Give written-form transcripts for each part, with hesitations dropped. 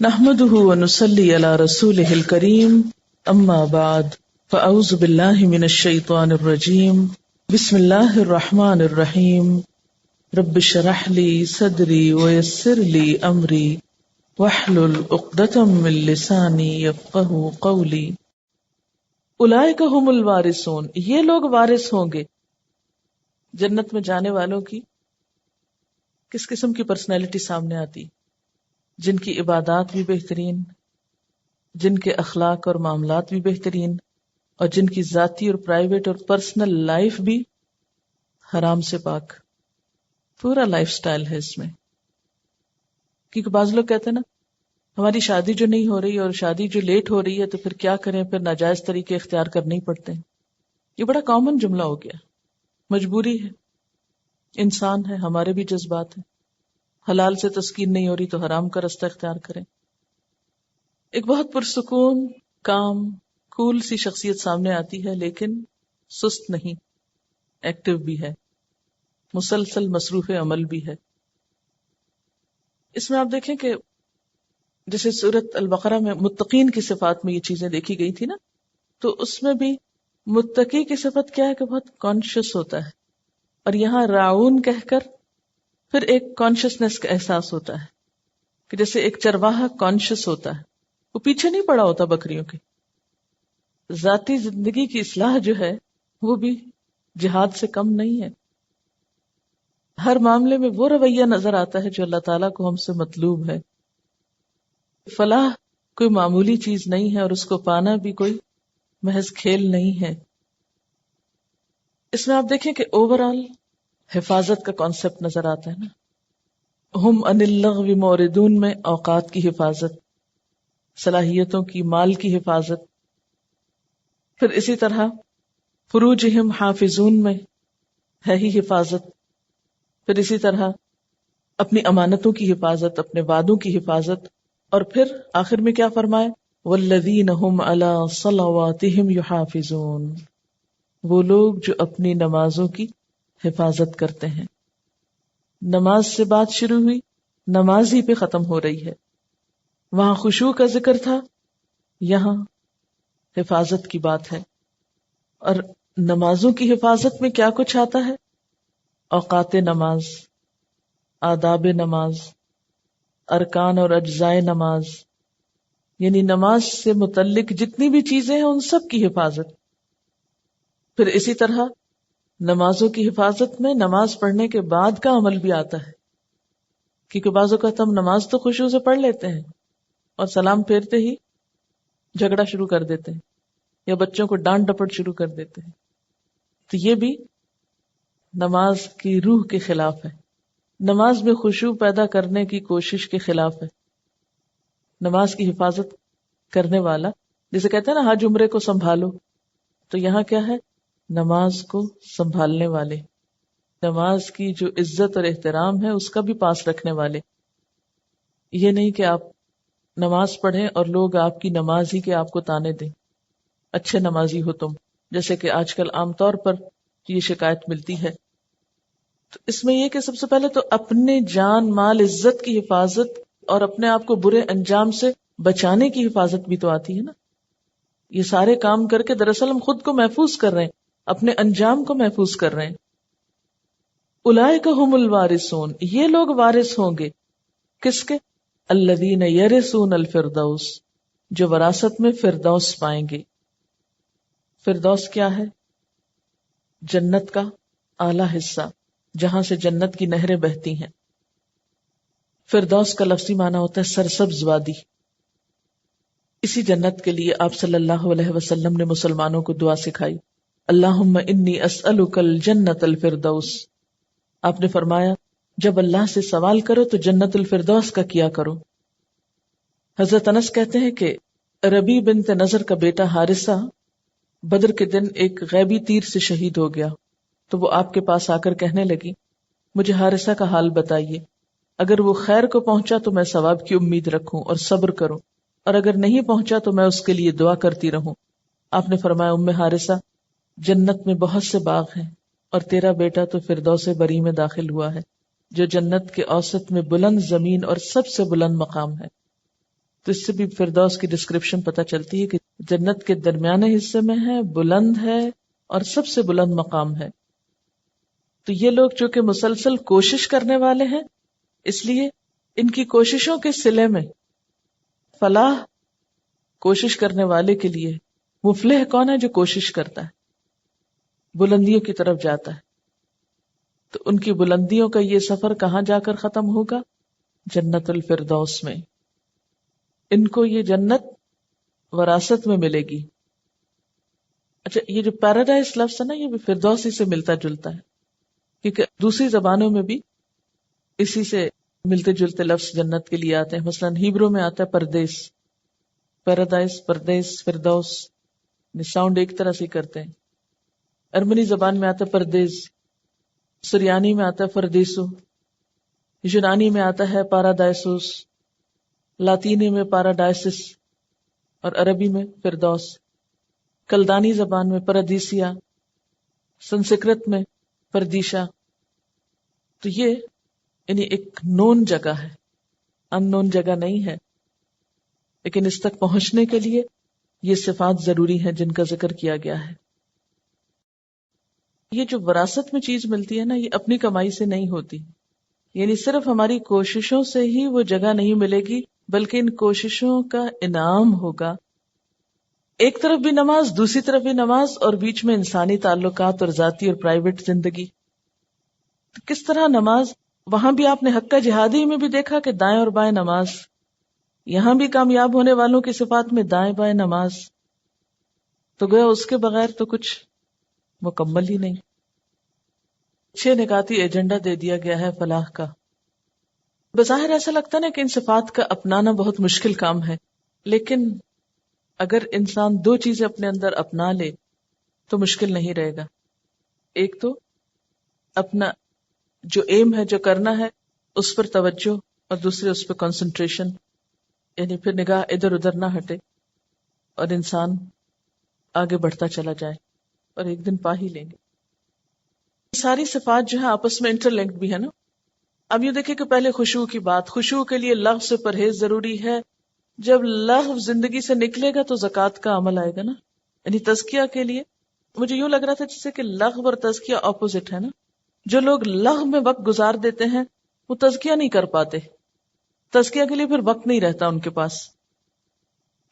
نحمده ونصلي على رسوله الكريم اما بعد فاعوذ بالله من الشيطان الرجيم بسم الله الرحمن الرحيم رب اشرح لي صدري ويسر لي امري واحلل عقدة من لساني يفقهوا قولي اولئک هم الوارثون، یہ لوگ وارث ہوں گے۔ جنت میں جانے والوں کی کس قسم کی پرسنالٹی سامنے آتی؟ جن کی عبادات بھی بہترین، جن کے اخلاق اور معاملات بھی بہترین، اور جن کی ذاتی اور پرائیویٹ اور پرسنل لائف بھی حرام سے پاک، پورا لائف سٹائل ہے اس میں۔ کیونکہ بعض لوگ کہتے ہیں نا ہماری شادی جو نہیں ہو رہی اور شادی جو لیٹ ہو رہی ہے تو پھر کیا کریں، پھر ناجائز طریقے اختیار کرنے ہی پڑتے ہیں۔ یہ بڑا کامن جملہ ہو گیا، مجبوری ہے، انسان ہے، ہمارے بھی جذبات ہیں، حلال سے تسکین نہیں ہو رہی تو حرام کا رستہ اختیار کریں۔ ایک بہت پرسکون، کام، کول سی شخصیت سامنے آتی ہے، لیکن سست نہیں، ایکٹیو بھی ہے، مسلسل مصروف عمل بھی ہے۔ اس میں آپ دیکھیں کہ جیسے سورۃ البقرہ میں متقین کی صفات میں یہ چیزیں دیکھی گئی تھی نا، تو اس میں بھی متقی کی صفت کیا ہے کہ بہت کانشیس ہوتا ہے، اور یہاں راعون کہہ کر پھر ایک کانشیسنس کا احساس ہوتا ہے کہ جیسے ایک چرواہا کانشیس ہوتا ہے، وہ پیچھے نہیں پڑا ہوتا بکریوں کے۔ ذاتی زندگی کی اصلاح جو ہے وہ بھی جہاد سے کم نہیں ہے۔ ہر معاملے میں وہ رویہ نظر آتا ہے جو اللہ تعالیٰ کو ہم سے مطلوب ہے۔ فلاح کوئی معمولی چیز نہیں ہے، اور اس کو پانا بھی کوئی محض کھیل نہیں ہے۔ اس میں آپ دیکھیں کہ اوورآل حفاظت کا کانسیپٹ نظر آتا ہے نا۔ ہم عن اللغو موردون میں اوقات کی حفاظت، صلاحیتوں کی، مال کی حفاظت، پھر اسی طرح فروجہم حافظون میں ہے ہی حفاظت، پھر اسی طرح اپنی امانتوں کی حفاظت، اپنے وعدوں کی حفاظت، اور پھر آخر میں کیا فرمائے؟ والذین ہم علی صلواتہم یحافظون، وہ لوگ جو اپنی نمازوں کی حفاظت کرتے ہیں۔ نماز سے بات شروع ہوئی، نماز ہی پہ ختم ہو رہی ہے۔ وہاں خشوع کا ذکر تھا، یہاں حفاظت کی بات ہے۔ اور نمازوں کی حفاظت میں کیا کچھ آتا ہے؟ اوقات نماز، آداب نماز، ارکان اور اجزائے نماز، یعنی نماز سے متعلق جتنی بھی چیزیں ہیں ان سب کی حفاظت۔ پھر اسی طرح نمازوں کی حفاظت میں نماز پڑھنے کے بعد کا عمل بھی آتا ہے، کیونکہ بعض اوقات ہم نماز تو خشوع سے پڑھ لیتے ہیں اور سلام پھیرتے ہی جھگڑا شروع کر دیتے ہیں یا بچوں کو ڈانٹ ڈپٹ شروع کر دیتے ہیں، تو یہ بھی نماز کی روح کے خلاف ہے، نماز میں خشوع پیدا کرنے کی کوشش کے خلاف ہے۔ نماز کی حفاظت کرنے والا، جسے کہتے ہیں نا حج عمرے کو سنبھالو، تو یہاں کیا ہے؟ نماز کو سنبھالنے والے، نماز کی جو عزت اور احترام ہے اس کا بھی پاس رکھنے والے۔ یہ نہیں کہ آپ نماز پڑھیں اور لوگ آپ کی نماز ہی کے آپ کو تانے دیں، اچھے نمازی ہو تم، جیسے کہ آج کل عام طور پر یہ شکایت ملتی ہے۔ تو اس میں یہ کہ سب سے پہلے تو اپنے جان، مال، عزت کی حفاظت اور اپنے آپ کو برے انجام سے بچانے کی حفاظت بھی تو آتی ہے نا۔ یہ سارے کام کر کے دراصل ہم خود کو محفوظ کر رہے ہیں، اپنے انجام کو محفوظ کر رہے ہیں۔ اولئک هم الوارثون، یہ لوگ وارث ہوں گے، کس کے؟ الذین یرثون الفردوس، جو وراثت میں فردوس پائیں گے۔ فردوس کیا ہے؟ جنت کا اعلی حصہ، جہاں سے جنت کی نہریں بہتی ہیں۔ فردوس کا لفظی معنی ہوتا ہے سرسبز وادی۔ اسی جنت کے لیے آپ صلی اللہ علیہ وسلم نے مسلمانوں کو دعا سکھائی، اللہم انی اسألک الجنت الفردوس۔ آپ نے فرمایا جب اللہ سے سوال کرو تو جنت الفردوس کا کیا کرو۔ حضرت انس کہتے ہیں کہ ربیع بنت نضر کا بیٹا حارثہ بدر کے دن ایک غیبی تیر سے شہید ہو گیا، تو وہ آپ کے پاس آ کر کہنے لگی مجھے حارثہ کا حال بتائیے، اگر وہ خیر کو پہنچا تو میں ثواب کی امید رکھوں اور صبر کروں، اور اگر نہیں پہنچا تو میں اس کے لیے دعا کرتی رہوں۔ آپ نے فرمایا ام حارثہ، جنت میں بہت سے باغ ہیں اور تیرا بیٹا تو فردوس بری میں داخل ہوا ہے، جو جنت کے اوسط میں بلند زمین اور سب سے بلند مقام ہے۔ تو اس سے بھی فردوس کی ڈسکرپشن پتہ چلتی ہے کہ جنت کے درمیانے حصے میں ہے، بلند ہے اور سب سے بلند مقام ہے. تو یہ لوگ جو کہ مسلسل کوشش کرنے والے ہیں، اس لیے ان کی کوششوں کے صلے میں فلاح کوشش کرنے والے کے لیے. مفلح کون ہے؟ جو کوشش کرتا ہے، بلندیوں کی طرف جاتا ہے. تو ان کی بلندیوں کا یہ سفر کہاں جا کر ختم ہوگا؟ جنت الفردوس میں. ان کو یہ جنت وراثت میں ملے گی. اچھا، یہ جو پیراڈائز لفظ ہے نا، یہ بھی فردوس ہی سے ملتا جلتا ہے، کیونکہ دوسری زبانوں میں بھی اسی سے ملتے جلتے لفظ جنت کے لیے آتے ہیں. مثلا ہیبرو میں آتا ہے پردیس، پیراڈائز، پردیس، فردوس، ساؤنڈ ایک طرح سے کرتے ہیں. ارمنی زبان میں آتا ہے پردیس، سریانی میں آتا ہے فردیسو، یونانی میں آتا ہے پارادائسوس، لاطینی میں پاراڈائسس اور عربی میں فردوس. کلدانی زبان میں پردیسیا، سنسکرت میں پردیشا. تو یہ یعنی ایک نون جگہ ہے، ان نون جگہ نہیں ہے، لیکن اس تک پہنچنے کے لیے یہ صفات ضروری ہیں جن کا ذکر کیا گیا ہے. یہ جو وراثت میں چیز ملتی ہے نا، یہ اپنی کمائی سے نہیں ہوتی، یعنی صرف ہماری کوششوں سے ہی وہ جگہ نہیں ملے گی، بلکہ ان کوششوں کا انعام ہوگا. ایک طرف بھی نماز، دوسری طرف بھی نماز، اور بیچ میں انسانی تعلقات اور ذاتی اور پرائیویٹ زندگی. تو کس طرح نماز، وہاں بھی آپ نے حق جہادی میں بھی دیکھا کہ دائیں اور بائیں نماز، یہاں بھی کامیاب ہونے والوں کی صفات میں دائیں بائیں نماز. تو گویا اس کے بغیر تو کچھ مکمل ہی نہیں. 6 نکاتی ایجنڈا دے دیا گیا ہے فلاح کا. بظاہر ایسا لگتا ہے نا کہ ان صفات کا اپنانا بہت مشکل کام ہے، لیکن اگر انسان 2 چیزیں اپنے اندر اپنا لے تو مشکل نہیں رہے گا. ایک تو اپنا جو ایم ہے، جو کرنا ہے، اس پر توجہ، اور دوسرے اس پہ کنسنٹریشن، یعنی پھر نگاہ ادھر ادھر نہ ہٹے اور انسان آگے بڑھتا چلا جائے اور ایک دن پا ہی لیں گے. ساری صفات جو ہے آپس میں انٹر لنکڈ بھی ہے نا. اب یہ دیکھیں کہ پہلے خشوع کی بات، خشوع کے لیے لغو سے پرہیز ضروری ہے. جب لغو زندگی سے نکلے گا تو زکوٰۃ کا عمل آئے گا نا. یعنی تزکیہ کے لیے مجھے یوں لگ رہا تھا جیسے کہ لغو اور تزکیہ اپوزٹ ہے نا. جو لوگ لغو میں وقت گزار دیتے ہیں وہ تزکیہ نہیں کر پاتے، تزکیہ کے لیے پھر وقت نہیں رہتا ان کے پاس،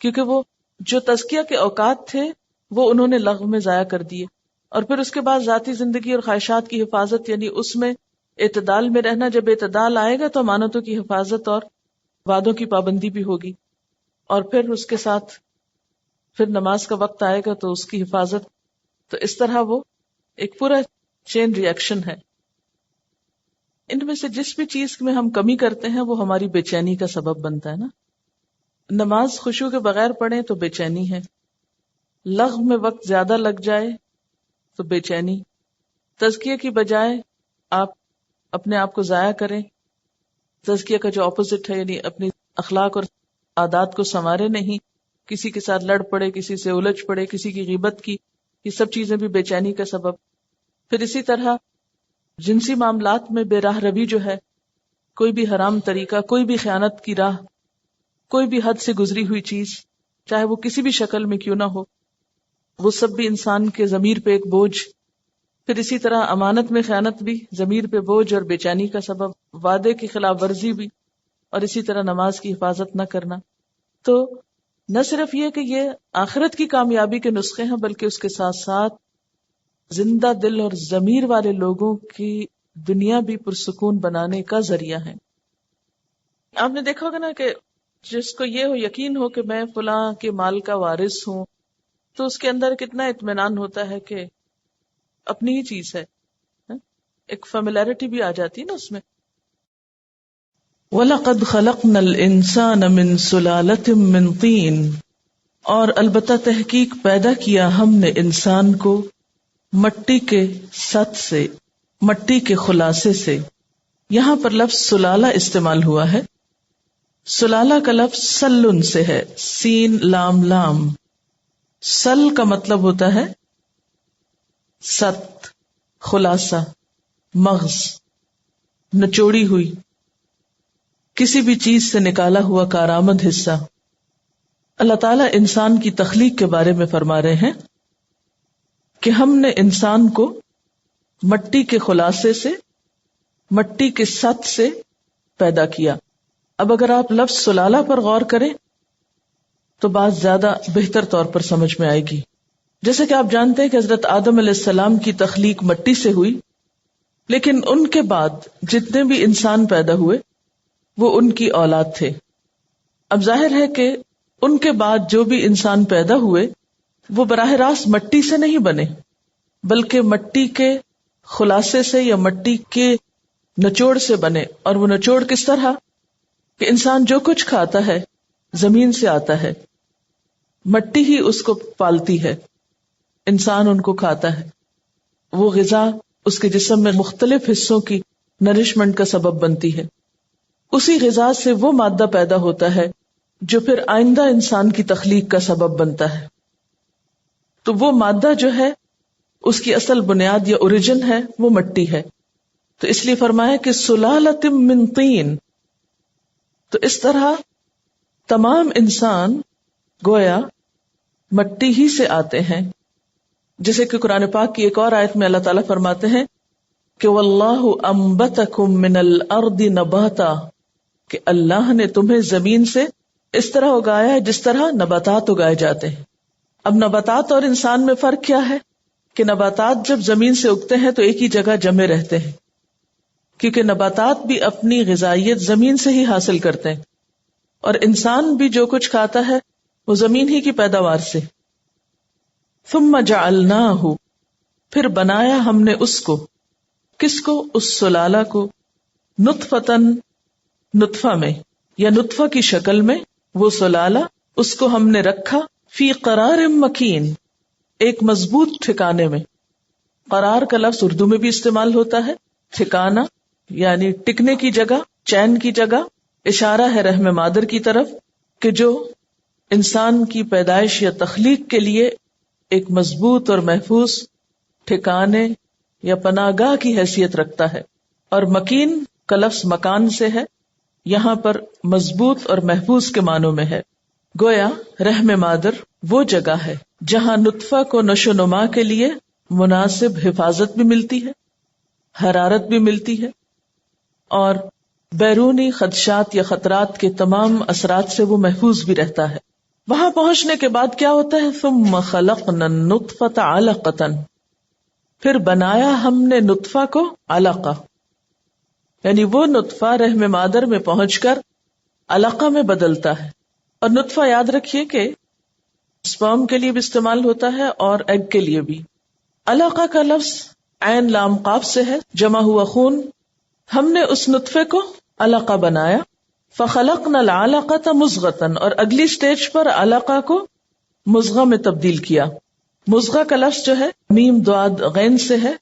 کیونکہ وہ جو تزکیہ کے اوقات تھے وہ انہوں نے لغو میں ضائع کر دیے. اور پھر اس کے بعد ذاتی زندگی اور خواہشات کی حفاظت، یعنی اس میں اعتدال میں رہنا. جب اعتدال آئے گا تو امانتوں کی حفاظت اور وعدوں کی پابندی بھی ہوگی، اور پھر اس کے ساتھ پھر نماز کا وقت آئے گا تو اس کی حفاظت. تو اس طرح وہ ایک پورا چین ری ایکشن ہے. ان میں سے جس بھی چیز میں ہم کمی کرتے ہیں وہ ہماری بے چینی کا سبب بنتا ہے نا. نماز خشوع کے بغیر پڑھیں تو بے چینی ہے، لغو میں وقت زیادہ لگ جائے تو بے چینی، تزکیہ کی بجائے آپ اپنے آپ کو ضائع کریں. تزکیہ کا جو اپوزٹ ہے، یعنی اپنی اخلاق اور عادات کو سنوارے نہیں، کسی کے ساتھ لڑ پڑے، کسی سے الجھ پڑے، کسی کی غیبت کی، یہ سب چیزیں بھی بے چینی کا سبب. پھر اسی طرح جنسی معاملات میں بے راہ روی جو ہے، کوئی بھی حرام طریقہ، کوئی بھی خیانت کی راہ، کوئی بھی حد سے گزری ہوئی چیز، چاہے وہ کسی بھی شکل میں کیوں نہ ہو، وہ سب بھی انسان کے ضمیر پہ ایک بوجھ. پھر اسی طرح امانت میں خیانت بھی ضمیر پہ بوجھ اور بے چینی کا سبب، وعدے کی خلاف ورزی بھی، اور اسی طرح نماز کی حفاظت نہ کرنا. تو نہ صرف یہ کہ یہ آخرت کی کامیابی کے نسخے ہیں، بلکہ اس کے ساتھ ساتھ زندہ دل اور ضمیر والے لوگوں کی دنیا بھی پرسکون بنانے کا ذریعہ ہے. آپ نے دیکھا ہوگا نا کہ جس کو یہ ہو، یقین ہو کہ میں فلاں کے مال کا وارث ہوں، تو اس کے اندر کتنا اطمینان ہوتا ہے کہ اپنی ہی چیز ہے، ایک فیملیرٹی بھی آ جاتی ہے نا اس میں. وَلَقَدْ خَلَقْنَا الْإِنسَانَ مِنْ سُلَالَةٍ مِّنْ طِينٍ، اور البتہ تحقیق پیدا کیا ہم نے انسان کو مٹی کے سط سے، مٹی کے خلاصے سے. یہاں پر لفظ سلالہ استعمال ہوا ہے. سلالہ کا لفظ سلن سے ہے، سین لام لام. سل کا مطلب ہوتا ہے سط، خلاصہ، مغز، نچوڑی ہوئی، کسی بھی چیز سے نکالا ہوا کارآمد حصہ. اللہ تعالیٰ انسان کی تخلیق کے بارے میں فرما رہے ہیں کہ ہم نے انسان کو مٹی کے خلاصے سے، مٹی کے سط سے پیدا کیا. اب اگر آپ لفظ سلالہ پر غور کریں تو بات زیادہ بہتر طور پر سمجھ میں آئے گی. جیسے کہ آپ جانتے ہیں کہ حضرت آدم علیہ السلام کی تخلیق مٹی سے ہوئی، لیکن ان کے بعد جتنے بھی انسان پیدا ہوئے وہ ان کی اولاد تھے. اب ظاہر ہے کہ ان کے بعد جو بھی انسان پیدا ہوئے وہ براہ راست مٹی سے نہیں بنے، بلکہ مٹی کے خلاصے سے یا مٹی کے نچوڑ سے بنے. اور وہ نچوڑ کس طرح کہ انسان جو کچھ کھاتا ہے زمین سے آتا ہے، مٹی ہی اس کو پالتی ہے، انسان ان کو کھاتا ہے. وہ غذا اس کے جسم میں مختلف حصوں کی نرشمنٹ کا سبب بنتی ہے. اسی غذا سے وہ مادہ پیدا ہوتا ہے جو پھر آئندہ انسان کی تخلیق کا سبب بنتا ہے. تو وہ مادہ جو ہے اس کی اصل بنیاد یا اوریجن ہے وہ مٹی ہے. تو اس لیے فرمایا کہ سلالۃ من طین. تو اس طرح تمام انسان گویا مٹی ہی سے آتے ہیں. جیسے کہ قرآن پاک کی ایک اور آیت میں اللہ تعالیٰ فرماتے ہیں کہ واللہ انبتکم من الارض نباتا، کہ اللہ نے تمہیں زمین سے اس طرح اگایا ہے جس طرح نباتات اگائے جاتے ہیں. اب نباتات اور انسان میں فرق کیا ہے کہ نباتات جب زمین سے اگتے ہیں تو ایک ہی جگہ جمے رہتے ہیں، کیونکہ نباتات بھی اپنی غذائیت زمین سے ہی حاصل کرتے ہیں، اور انسان بھی جو کچھ کھاتا ہے وہ زمین ہی کی پیداوار سے. ثم جعلناہ، پھر بنایا ہم نے اس کو، کس کو؟ اس سلالہ کو، نطفتن، نطفہ میں یا نطفہ کی شکل میں. وہ سلالہ اس کو ہم نے رکھا فی قرار مکین، ایک مضبوط ٹھکانے میں. قرار کا لفظ اردو میں بھی استعمال ہوتا ہے، ٹھکانہ یعنی ٹکنے کی جگہ، چین کی جگہ. اشارہ ہے رحم مادر کی طرف کہ جو انسان کی پیدائش یا تخلیق کے لیے ایک مضبوط اور محفوظ ٹھکانے یا پناہ گاہ کی حیثیت رکھتا ہے. اور مکین کا لفظ مکان سے ہے، یہاں پر مضبوط اور محفوظ کے معنوں میں ہے. گویا رحم مادر وہ جگہ ہے جہاں نطفہ کو نشو نما کے لیے مناسب حفاظت بھی ملتی ہے، حرارت بھی ملتی ہے، اور بیرونی خدشات یا خطرات کے تمام اثرات سے وہ محفوظ بھی رہتا ہے. وہاں پہنچنے کے بعد کیا ہوتا ہے؟ ثم خلقنا النطفة علقۃ، پھر بنایا ہم نے نطفہ کو علقہ، یعنی وہ نطفہ رحم مادر میں پہنچ کر علقہ میں بدلتا ہے. اور نطفہ یاد رکھیے کہ سپرم کے لیے بھی استعمال ہوتا ہے اور ایگ کے لیے بھی. علقہ کا لفظ عین لام قاف سے ہے، جمع ہوا خون. ہم نے اس نطفے کو علقہ بنایا. فخلقنا العلقۃ مضغۃ، اور اگلی سٹیج پر علقہ کو مضغہ میں تبدیل کیا. مضغہ کا لفظ جو ہے میم ضاد غین سے ہے.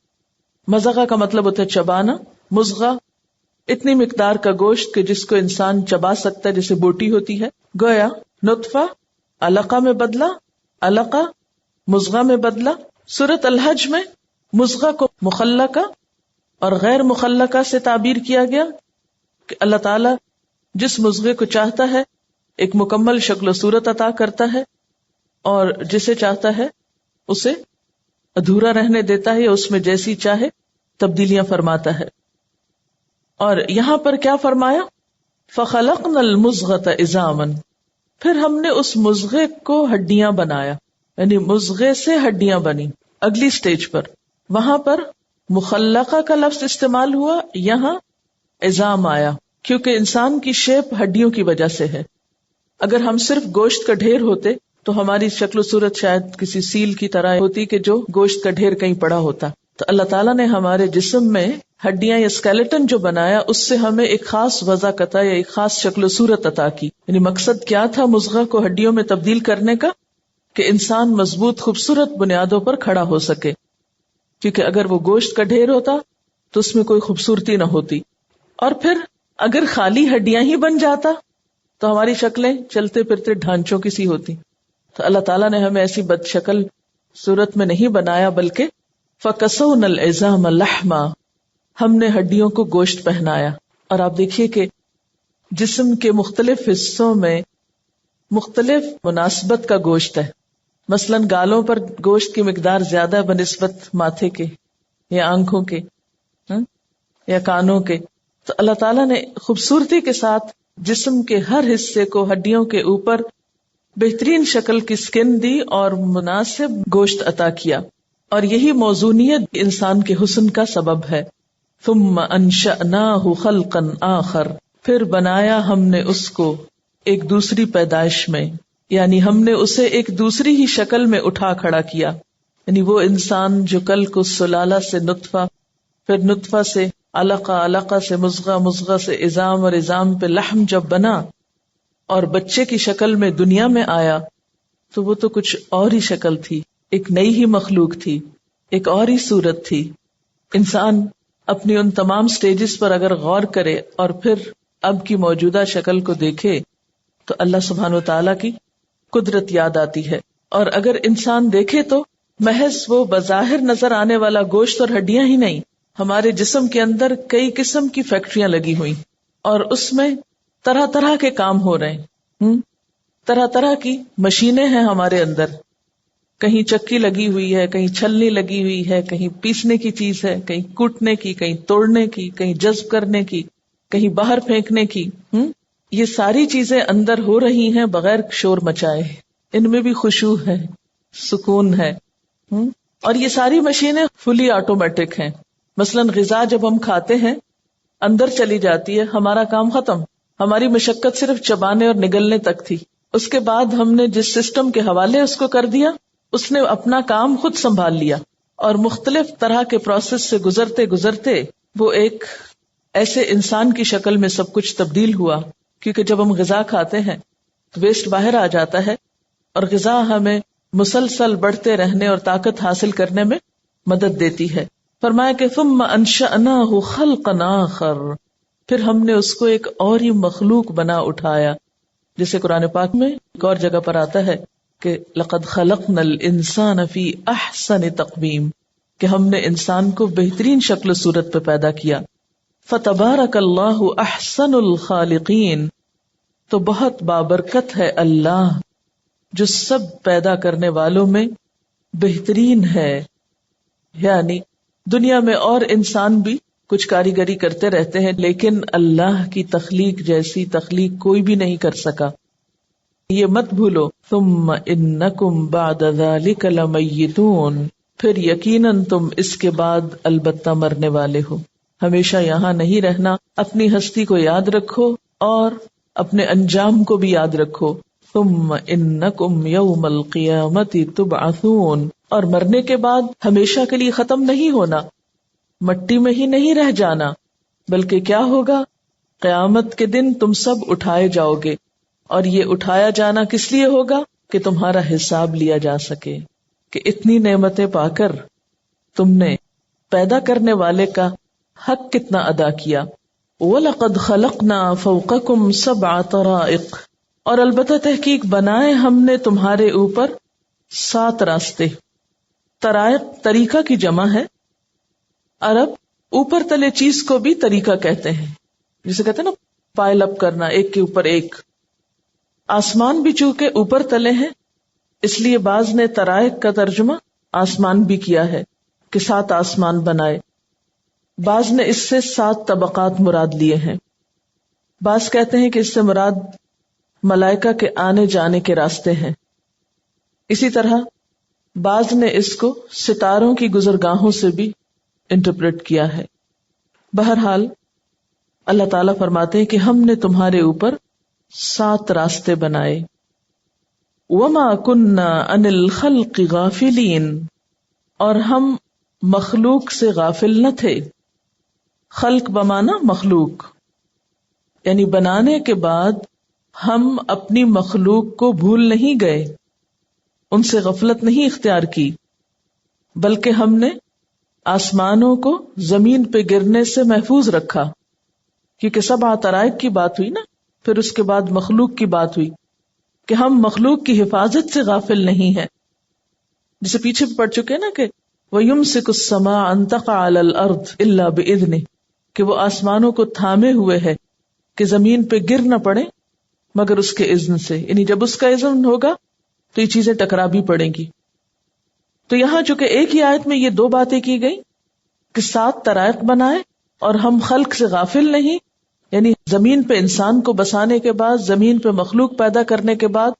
مضغہ کا مطلب ہوتا ہے چبانا. مضغہ اتنی مقدار کا گوشت کہ جس کو انسان چبا سکتا ہے، جیسے بوٹی ہوتی ہے. گویا نطفہ علقہ میں بدلا، علقہ مضغہ میں بدلا. سورۃ الحج میں مضغہ کو مخلقہ اور غیر مخلقہ سے تعبیر کیا گیا کہ اللہ تعالیٰ جس مضغے کو چاہتا ہے ایک مکمل شکل و صورت عطا کرتا ہے، اور جسے چاہتا ہے اسے ادھورا رہنے دیتا ہے یا اس میں جیسی چاہے تبدیلیاں فرماتا ہے. اور یہاں پر کیا فرمایا؟ فخلقنا المضغۃ عظاما، پھر ہم نے اس مضغے کو ہڈیاں بنایا، یعنی مضغے سے ہڈیاں بنی. اگلی سٹیج پر وہاں پر مخلقہ کا لفظ استعمال ہوا، یہاں عظام آیا، کیونکہ انسان کی شیپ ہڈیوں کی وجہ سے ہے. اگر ہم صرف گوشت کا ڈھیر ہوتے تو ہماری شکل و صورت شاید کسی سیل کی طرح ہوتی کہ جو گوشت کا ڈھیر کہیں پڑا ہوتا. تو اللہ تعالیٰ نے ہمارے جسم میں ہڈیاں یا اسکیلیٹن جو بنایا، اس سے ہمیں ایک خاص وضاقت یا ایک خاص شکل و صورت عطا کی. یعنی مقصد کیا تھا مضغہ کو ہڈیوں میں تبدیل کرنے کا؟ کہ انسان مضبوط خوبصورت بنیادوں پر کھڑا ہو سکے. کیونکہ اگر وہ گوشت کا ڈھیر ہوتا تو اس میں کوئی خوبصورتی نہ ہوتی. اور پھر اگر خالی ہڈیاں ہی بن جاتا تو ہماری شکلیں چلتے پھرتے ڈھانچوں کی سی ہوتی. تو اللہ تعالیٰ نے ہمیں ایسی بد شکل صورت میں نہیں بنایا، بلکہ فَكَسَوْنَا الْعِظَامَ لَحْمًا، ہم نے ہڈیوں کو گوشت پہنایا. اور آپ دیکھیے کہ جسم کے مختلف حصوں میں مختلف مناسبت کا گوشت ہے. مثلاً گالوں پر گوشت کی مقدار زیادہ ہے بنسبت ماتھے کے یا آنکھوں کے یا کانوں کے. تو اللہ تعالیٰ نے خوبصورتی کے ساتھ جسم کے ہر حصے کو ہڈیوں کے اوپر بہترین شکل کی سکن دی اور مناسب گوشت عطا کیا، اور یہی موزونیت انسان کے حسن کا سبب ہے. ثم انشأناہ خلقا آخر، پھر بنایا ہم نے اس کو ایک دوسری پیدائش میں، یعنی ہم نے اسے ایک دوسری ہی شکل میں اٹھا کھڑا کیا. یعنی وہ انسان جو کل کو سلالہ سے نطفہ، پھر نطفہ سے علقہ، علقہ سے مضغہ، مضغہ سے عظام، اور عظام پہ لحم جب بنا اور بچے کی شکل میں دنیا میں آیا، تو وہ تو کچھ اور ہی شکل تھی، ایک نئی ہی مخلوق تھی، ایک اور ہی صورت تھی. انسان اپنی ان تمام سٹیجز پر اگر غور کرے اور پھر اب کی موجودہ شکل کو دیکھے تو اللہ سبحانہ وتعالیٰ کی قدرت یاد آتی ہے. اور اگر انسان دیکھے تو محض وہ بظاہر نظر آنے والا گوشت اور ہڈیاں ہی نہیں، ہمارے جسم کے اندر کئی قسم کی فیکٹریاں لگی ہوئی، اور اس میں طرح طرح کے کام ہو رہے ہیں. طرح طرح کی مشینیں ہیں ہمارے اندر، کہیں چکی لگی ہوئی ہے، کہیں چھلنی لگی ہوئی ہے، کہیں پیسنے کی چیز ہے، کہیں کوٹنے کی، کہیں توڑنے کی، کہیں جذب کرنے کی، کہیں باہر پھینکنے کی. یہ ساری چیزیں اندر ہو رہی ہیں بغیر شور مچائے. ان میں بھی خشوع ہے، سکون ہے. اور یہ ساری مشینیں فلی آٹومیٹک ہیں. مثلاً غذا جب ہم کھاتے ہیں اندر چلی جاتی ہے، ہمارا کام ختم. ہماری مشقت صرف چبانے اور نگلنے تک تھی. اس کے بعد ہم نے جس سسٹم کے حوالے اس کو کر دیا، اس نے اپنا کام خود سنبھال لیا، اور مختلف طرح کے پروسیس سے گزرتے گزرتے وہ ایک ایسے انسان کی شکل میں سب کچھ تبدیل ہوا. کیونکہ جب ہم غذا کھاتے ہیں تو ویسٹ باہر آ جاتا ہے، اور غذا ہمیں مسلسل بڑھتے رہنے اور طاقت حاصل کرنے میں مدد دیتی ہے. فرمایا کہ ثم انشأناہ خلقا آخر، پھر ہم نے اس کو ایک اور ہی مخلوق بنا اٹھایا. جسے قرآن پاک میں ایک اور جگہ پر آتا ہے کہ لقد خلقنا الانسان فی احسن تقویم، کہ ہم نے انسان کو بہترین شکل و صورت پہ پیدا کیا. فتبارک اللہ احسن الخالقین، تو بہت بابرکت ہے اللہ جو سب پیدا کرنے والوں میں بہترین ہے. یعنی دنیا میں اور انسان بھی کچھ کاریگری کرتے رہتے ہیں، لیکن اللہ کی تخلیق جیسی تخلیق کوئی بھی نہیں کر سکا. یہ مت بھولو، ثم انکم بعد ذلک لمیتون، پھر یقیناً تم اس کے بعد البتہ مرنے والے ہو. ہمیشہ یہاں نہیں رہنا. اپنی ہستی کو یاد رکھو اور اپنے انجام کو بھی یاد رکھو. ثم انکم یوم القیامت تبعثون، اور مرنے کے بعد ہمیشہ کے لیے ختم نہیں ہونا، مٹی میں ہی نہیں رہ جانا، بلکہ کیا ہوگا؟ قیامت کے دن تم سب اٹھائے جاؤ گے. اور یہ اٹھایا جانا کس لیے ہوگا؟ کہ تمہارا حساب لیا جا سکے کہ اتنی نعمتیں پا کر تم نے پیدا کرنے والے کا حق کتنا ادا کیا. وَلَقَدْ خَلَقْنَا فَوْقَكُمْ سَبْعَ طَرَائِقَ، اور البتہ تحقیق بنائے ہم نے تمہارے اوپر 7 راستے. طرائق طریقہ کی جمع ہے. عرب اوپر تلے چیز کو بھی طریقہ کہتے ہیں، جسے کہتے ہیں نا پائل اپ کرنا، ایک کے اوپر ایک. آسمان بھی چونکہ اوپر تلے ہیں، اس لیے بعض نے طرائق کا ترجمہ آسمان بھی کیا ہے کہ 7 آسمان بنائے. بعض نے اس سے 7 طبقات مراد لیے ہیں. بعض کہتے ہیں کہ اس سے مراد ملائکہ کے آنے جانے کے راستے ہیں. اسی طرح بعض نے اس کو ستاروں کی گزرگاہوں سے بھی انٹرپریٹ کیا ہے. بہرحال اللہ تعالیٰ فرماتے ہیں کہ ہم نے تمہارے اوپر 7 راستے بنائے. وما كنا عن الخلق غافلین، اور ہم مخلوق سے غافل نہ تھے. خلق بمانا مخلوق، یعنی بنانے کے بعد ہم اپنی مخلوق کو بھول نہیں گئے، ان سے غفلت نہیں اختیار کی، بلکہ ہم نے آسمانوں کو زمین پہ گرنے سے محفوظ رکھا. کیونکہ 7 طرائق کی بات ہوئی نا، پھر اس کے بعد مخلوق کی بات ہوئی کہ ہم مخلوق کی حفاظت سے غافل نہیں ہیں. جسے پیچھے پڑھ چکے نا کہ وَيُمْسِكُ السَّمَاءَ أَن تَقَعَ عَلَى الْأَرْضِ إِلَّا بِإِذْنِهِ، کہ وہ آسمانوں کو تھامے ہوئے ہے کہ زمین پہ گر نہ پڑے مگر اس کے اذن سے، یعنی جب اس کا اذن ہوگا تو یہ چیزیں ٹکرا بھی پڑیں گی. تو یہاں چونکہ ایک ہی آیت میں یہ دو باتیں کی گئی کہ 7 طرائق بنائے اور ہم خلق سے غافل نہیں، یعنی زمین پہ انسان کو بسانے کے بعد، زمین پہ مخلوق پیدا کرنے کے بعد،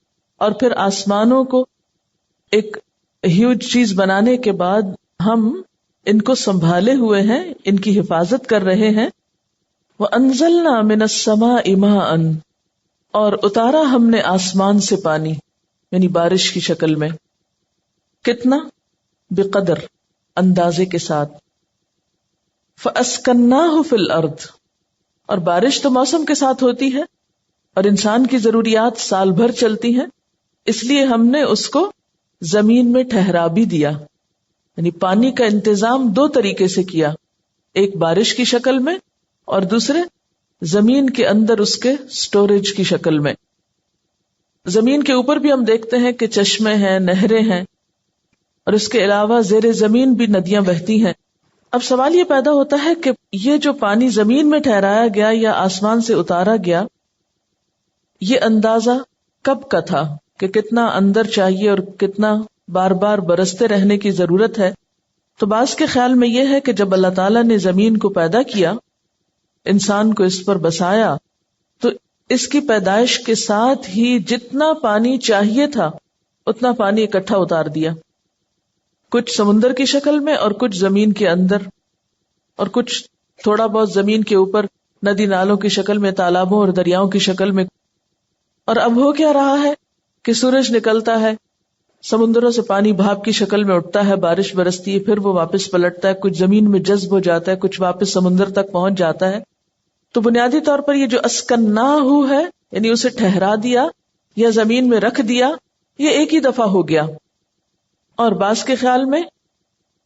اور پھر آسمانوں کو ایک ہیوج چیز بنانے کے بعد ہم ان کو سنبھالے ہوئے ہیں، ان کی حفاظت کر رہے ہیں. وَأَنزَلْنَا مِنَ السَّمَاءِ مَاءً، اور اتارا ہم نے آسمان سے پانی، یعنی بارش کی شکل میں. کتنا؟ بقدر، اندازے کے ساتھ. فَأَسْكَنَّاهُ فِي الْأَرْضِ، اور بارش تو موسم کے ساتھ ہوتی ہے اور انسان کی ضروریات سال بھر چلتی ہیں، اس لیے ہم نے اس کو زمین میں ٹھہرا بھی دیا. یعنی پانی کا انتظام 2 طریقے سے کیا، ایک بارش کی شکل میں اور دوسرے زمین کے اندر اس کے سٹوریج کی شکل میں. زمین کے اوپر بھی ہم دیکھتے ہیں کہ چشمے ہیں، نہریں ہیں، اور اس کے علاوہ زیر زمین بھی ندیاں بہتی ہیں. اب سوال یہ پیدا ہوتا ہے کہ یہ جو پانی زمین میں ٹھہرایا گیا یا آسمان سے اتارا گیا، یہ اندازہ کب کا تھا کہ کتنا اندر چاہیے اور کتنا بار بار برستے رہنے کی ضرورت ہے؟ تو بعض کے خیال میں یہ ہے کہ جب اللہ تعالیٰ نے زمین کو پیدا کیا، انسان کو اس پر بسایا، تو اس کی پیدائش کے ساتھ ہی جتنا پانی چاہیے تھا اتنا پانی اکٹھا اتار دیا، کچھ سمندر کی شکل میں اور کچھ زمین کے اندر، اور کچھ تھوڑا بہت زمین کے اوپر ندی نالوں کی شکل میں، تالابوں اور دریاؤں کی شکل میں. اور اب ہو کیا رہا ہے کہ سورج نکلتا ہے، سمندروں سے پانی بھاپ کی شکل میں اٹھتا ہے، بارش برستی ہے، پھر وہ واپس پلٹتا ہے، کچھ زمین میں جذب ہو جاتا ہے، کچھ واپس سمندر تک پہنچ جاتا ہے. تو بنیادی طور پر یہ جو اسکناہو ہے، یعنی اسے ٹھہرا دیا یا زمین میں رکھ دیا، یہ ایک ہی دفعہ ہو گیا. اور بعض کے خیال میں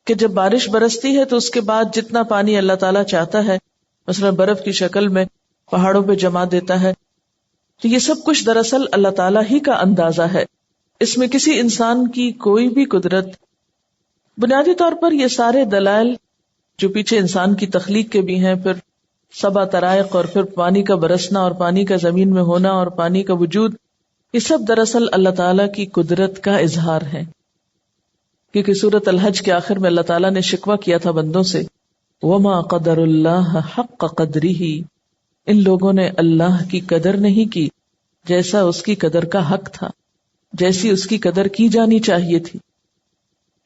کہ جب بارش برستی ہے تو اس کے بعد جتنا پانی اللہ تعالیٰ چاہتا ہے، مثلا برف کی شکل میں پہاڑوں پہ جما دیتا ہے. تو یہ سب کچھ دراصل اللہ تعالیٰ ہی کا اندازہ ہے، اس میں کسی انسان کی کوئی بھی قدرت. بنیادی طور پر یہ سارے دلائل جو پیچھے انسان کی تخلیق کے بھی ہیں، پھر 7 طرائق اور پھر پانی کا برسنا اور پانی کا زمین میں ہونا اور پانی کا وجود، یہ سب دراصل اللہ تعالیٰ کی قدرت کا اظہار ہے. کیونکہ سورۃ الحج کے آخر میں اللہ تعالیٰ نے شکوہ کیا تھا بندوں سے، وَمَا قَدَرُ اللَّهَ حَقَّ قَدْرِهِ، ان لوگوں نے اللہ کی قدر نہیں کی جیسا اس کی قدر کا حق تھا، جیسی اس کی قدر کی جانی چاہیے تھی.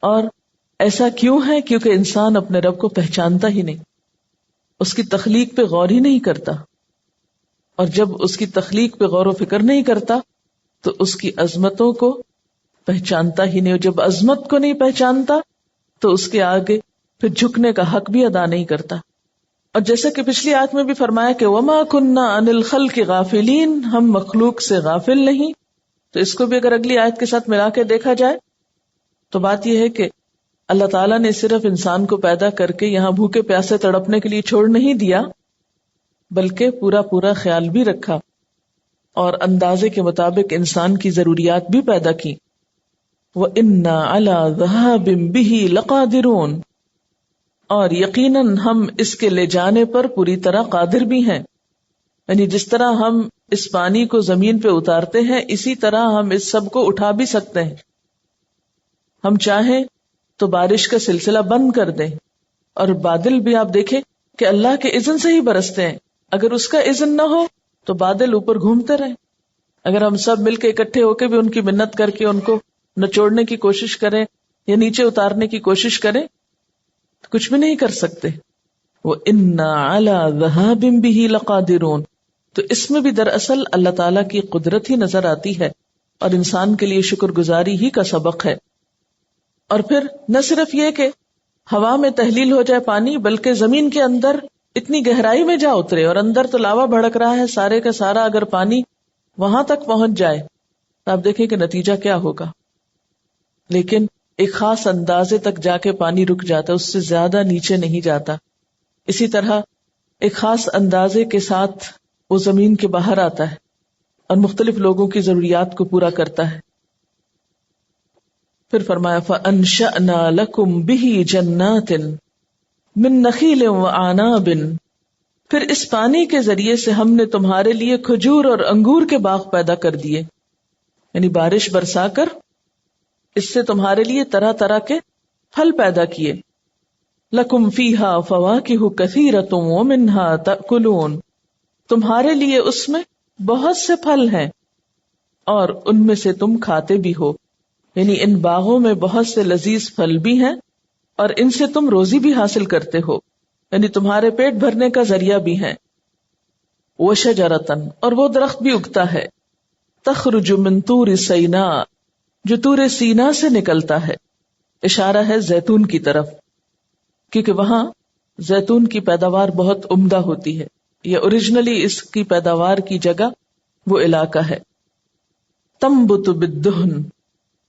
اور ایسا کیوں ہے؟ کیونکہ انسان اپنے رب کو پہچانتا ہی نہیں، اس کی تخلیق پہ غور ہی نہیں کرتا، اور جب اس کی تخلیق پہ غور و فکر نہیں کرتا تو اس کی عظمتوں کو پہچانتا ہی نہیں، اور جب عظمت کو نہیں پہچانتا تو اس کے آگے پھر جھکنے کا حق بھی ادا نہیں کرتا. اور جیسا کہ پچھلی آیت میں بھی فرمایا کہ وَمَا كُنَّا عَنِ الْخَلْقِ غَافِلِينَ، ہم مخلوق سے غافل نہیں. تو اس کو بھی اگر اگلی آیت کے ساتھ ملا کے دیکھا جائے تو بات یہ ہے کہ اللہ تعالیٰ نے صرف انسان کو پیدا کر کے یہاں بھوکے پیاسے تڑپنے کے لیے چھوڑ نہیں دیا، بلکہ پورا پورا خیال بھی رکھا اور اندازے کے مطابق انسان کی ضروریات بھی پیدا کی. وَإِنَّا عَلَى ذَهَابٍ بِهِ لَقَادِرُونَ، اور یقیناً ہم اس کے لے جانے پر پوری طرح قادر بھی ہیں. یعنی جس طرح ہم اس پانی کو زمین پہ اتارتے ہیں، اسی طرح ہم اس سب کو اٹھا بھی سکتے ہیں. ہم چاہیں تو بارش کا سلسلہ بند کر دیں، اور بادل بھی آپ دیکھیں کہ اللہ کے اذن سے ہی برستے ہیں. اگر اس کا اذن نہ ہو تو بادل اوپر گھومتے رہیں. اگر ہم سب مل کے اکٹھے ہو کے بھی ان کی منت کر کے ان کو نچوڑنے کی کوشش کریں یا نیچے اتارنے کی کوشش کریں تو کچھ بھی نہیں کر سکتے. وَإِنَّا عَلَى ذَهَابٍ بِهِ لَقَادِرُونَ، تو اس میں بھی دراصل اللہ تعالیٰ کی قدرت ہی نظر آتی ہے اور انسان کے لیے شکر گزاری ہی کا سبق ہے. اور پھر نہ صرف یہ کہ ہوا میں تحلیل ہو جائے پانی، بلکہ زمین کے اندر اتنی گہرائی میں جا اترے، اور اندر تو لاوا بھڑک رہا ہے سارے کا سارا، اگر پانی وہاں تک پہنچ جائے تو آپ دیکھیں کہ نتیجہ کیا ہوگا. لیکن ایک خاص اندازے تک جا کے پانی رک جاتا ہے، اس سے زیادہ نیچے نہیں جاتا. اسی طرح ایک خاص اندازے کے ساتھ وہ زمین کے باہر آتا ہے اور مختلف لوگوں کی ضروریات کو پورا کرتا ہے. پھر فرمایا فَأَنشَأْنَا لَكُمْ بِهِ جَنَّاتٍ مِّن نَخِيلٍ وَأَعْنَابٍ پھر اس پانی کے ذریعے سے ہم نے تمہارے لیے کھجور اور انگور کے باغ پیدا کر دیے، یعنی بارش برسا کر اس سے تمہارے لیے طرح طرح کے پھل پیدا کیے. لکم فیہا فواکہ کثیرۃ ومنہا تأکلون، تمہارے لیے اس میں بہت سے پھل ہیں اور ان میں سے تم کھاتے بھی ہو، یعنی ان باغوں میں بہت سے لذیذ پھل بھی ہیں اور ان سے تم روزی بھی حاصل کرتے ہو، یعنی تمہارے پیٹ بھرنے کا ذریعہ بھی ہیں. وشجرۃ، اور وہ درخت بھی اگتا ہے، تخرج من طور سینا، جو طور سینا سے نکلتا ہے، اشارہ ہے زیتون کی طرف، کیونکہ وہاں زیتون کی پیداوار بہت عمدہ ہوتی ہے، یا اوریجنلی اس کی پیداوار کی جگہ وہ علاقہ ہے. تنبت بالدہن،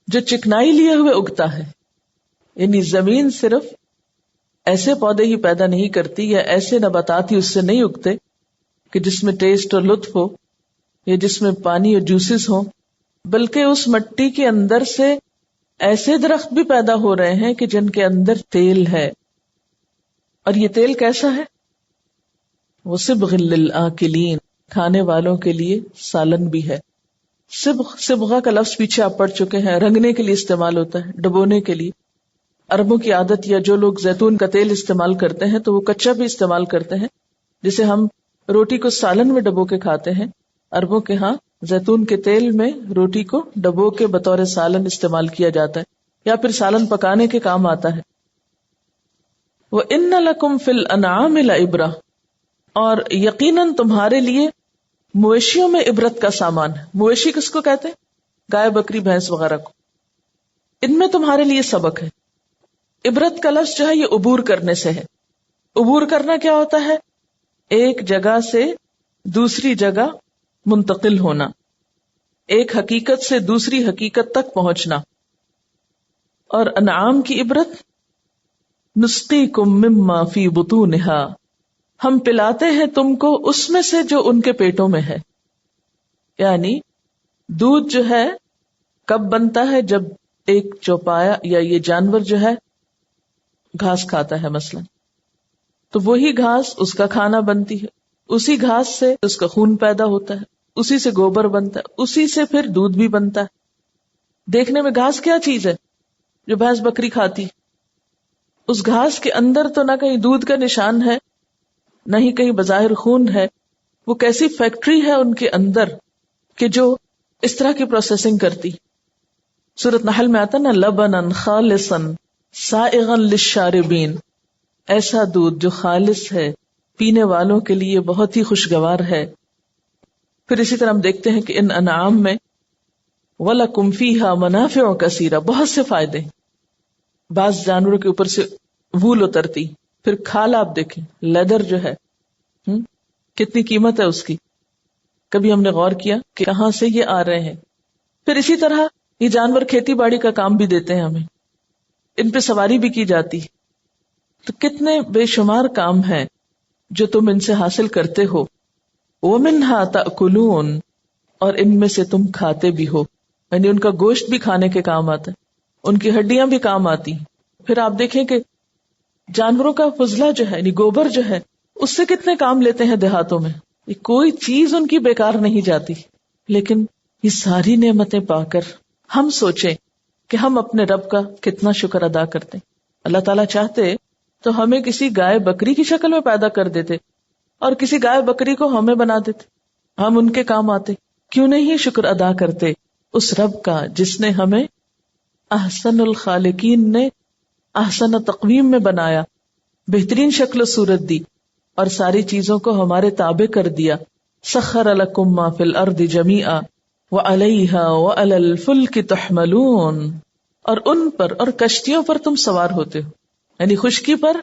جو چکنائی لیے ہوئے اگتا ہے، یعنی زمین صرف ایسے پودے ہی پیدا نہیں کرتی یا ایسے نباتات ہی اس سے نہیں اگتے کہ جس میں ٹیسٹ اور لطف ہو یا جس میں پانی اور جوسز ہوں، بلکہ اس مٹی کے اندر سے ایسے درخت بھی پیدا ہو رہے ہیں کہ جن کے اندر تیل ہے. اور یہ تیل کیسا ہے؟ وہ صبغ للآکلین، کھانے والوں کے لیے سالن بھی ہے. صبغہ کا لفظ پیچھے آپ پڑھ چکے ہیں، رنگنے کے لیے استعمال ہوتا ہے، ڈبونے کے لیے. عربوں کی عادت، یا جو لوگ زیتون کا تیل استعمال کرتے ہیں تو وہ کچا بھی استعمال کرتے ہیں، جسے ہم روٹی کو سالن میں ڈبو کے کھاتے ہیں. عربوں کے ہاں زیتون کے تیل میں روٹی کو ڈبو کے بطور سالن استعمال کیا جاتا ہے، یا پھر سالن پکانے کے کام آتا ہے. وَإِنَّ لَكُمْ فِي الْأَنْعَامِ لَعِبْرَةً، اور یقیناً تمہارے لیے مویشیوں میں عبرت کا سامان ہے. مویشی کس کو کہتے ہیں؟ گائے، بکری، بھینس وغیرہ کو. ان میں تمہارے لیے سبق ہے. عبرت کا لفظ جو ہے یہ عبور کرنے سے ہے. عبور کرنا کیا ہوتا ہے؟ ایک جگہ سے دوسری جگہ منتقل ہونا، ایک حقیقت سے دوسری حقیقت تک پہنچنا. اور انعام کی عبرت، نسقیکم مما فی بطونہا، ہم پلاتے ہیں تم کو اس میں سے جو ان کے پیٹوں میں ہے. یعنی دودھ جو ہے کب بنتا ہے؟ جب ایک چوپایا یا یہ جانور جو ہے گھاس کھاتا ہے مثلا، تو وہی گھاس اس کا کھانا بنتی ہے، اسی گھاس سے اس کا خون پیدا ہوتا ہے، اسی سے گوبر بنتا ہے، اسی سے پھر دودھ بھی بنتا ہے. دیکھنے میں گھاس کیا چیز ہے جو بھینس بکری کھاتی؟ اس گھاس کے اندر تو نہ کہیں دودھ کا نشان ہے، نہ ہی کہیں بظاہر خون ہے. وہ کیسی فیکٹری ہے ان کے اندر کہ جو اس طرح کی پروسیسنگ کرتی. سورۃ نحل میں آتا نا، لبنا خالصا سائغا للشاربین، ایسا دودھ جو خالص ہے، پینے والوں کے لیے بہت ہی خوشگوار ہے. پھر اسی طرح ہم دیکھتے ہیں کہ ان انعام میں وَلَكُمْ فِيهَا مَنَافِعُ كَثِيرَةٌ، بہت سے فائدے. بعض جانوروں کے اوپر سے وول اترتی، پھر کھال آپ دیکھیں، لیدر جو ہے کتنی قیمت ہے اس کی. کبھی ہم نے غور کیا کہ کہاں سے یہ آ رہے ہیں. پھر اسی طرح یہ جانور کھیتی باڑی کا کام بھی دیتے ہیں ہمیں، ان پہ سواری بھی کی جاتی. تو کتنے بے شمار کام ہیں جو تم ان سے حاصل کرتے ہو. وَمِنْهَا تَأْكُلُونَ، اور ان میں سے تم کھاتے بھی ہو، یعنی ان کا گوشت بھی کھانے کے کام آتا ہے، ان کی ہڈیاں بھی کام آتی. پھر آپ دیکھیں کہ جانوروں کا فضلہ جو ہے، یعنی گوبر جو ہے، اس سے کتنے کام لیتے ہیں دیہاتوں میں. یہ کوئی چیز ان کی بیکار نہیں جاتی. لیکن یہ ساری نعمتیں پا کر ہم سوچیں کہ ہم اپنے رب کا کتنا شکر ادا کرتے. اللہ تعالیٰ چاہتے تو ہمیں کسی گائے بکری کی شکل میں پیدا کر دیتے اور کسی گائے بکری کو ہمیں بنا دیتے، ہم ان کے کام آتے. کیوں نہیں شکر ادا کرتے اس رب کا جس نے ہمیں احسن الخالقین نے احسن تقویم میں بنایا، بہترین شکل و صورت دی اور ساری چیزوں کو ہمارے تابع کر دیا. سخر لکم ما فی الارض جمیعا وعلیہا وعلی الفلک تحملون، اور ان پر اور کشتیوں پر تم سوار ہوتے ہو، یعنی خشکی پر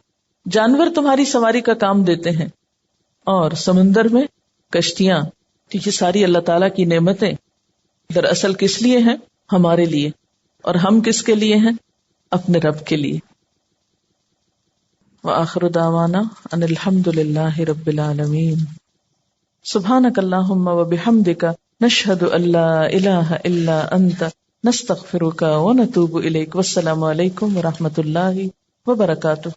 جانور تمہاری سواری کا کام دیتے ہیں، اور سمندر میں کشتیاں. یہ ساری اللہ تعالیٰ کی نعمتیں دراصل کس لیے ہیں؟ ہمارے لیے. اور ہم کس کے لیے ہیں؟ اپنے رب کے لیے. وآخر دعوانا ان الحمد للہ رب العالمین. سبحانک اللہم وبحمدک نشہد ان لا الہ الا انت نستغفرک ونتوب الیک. والسلام علیکم ورحمۃ اللہ وبرکاتہ.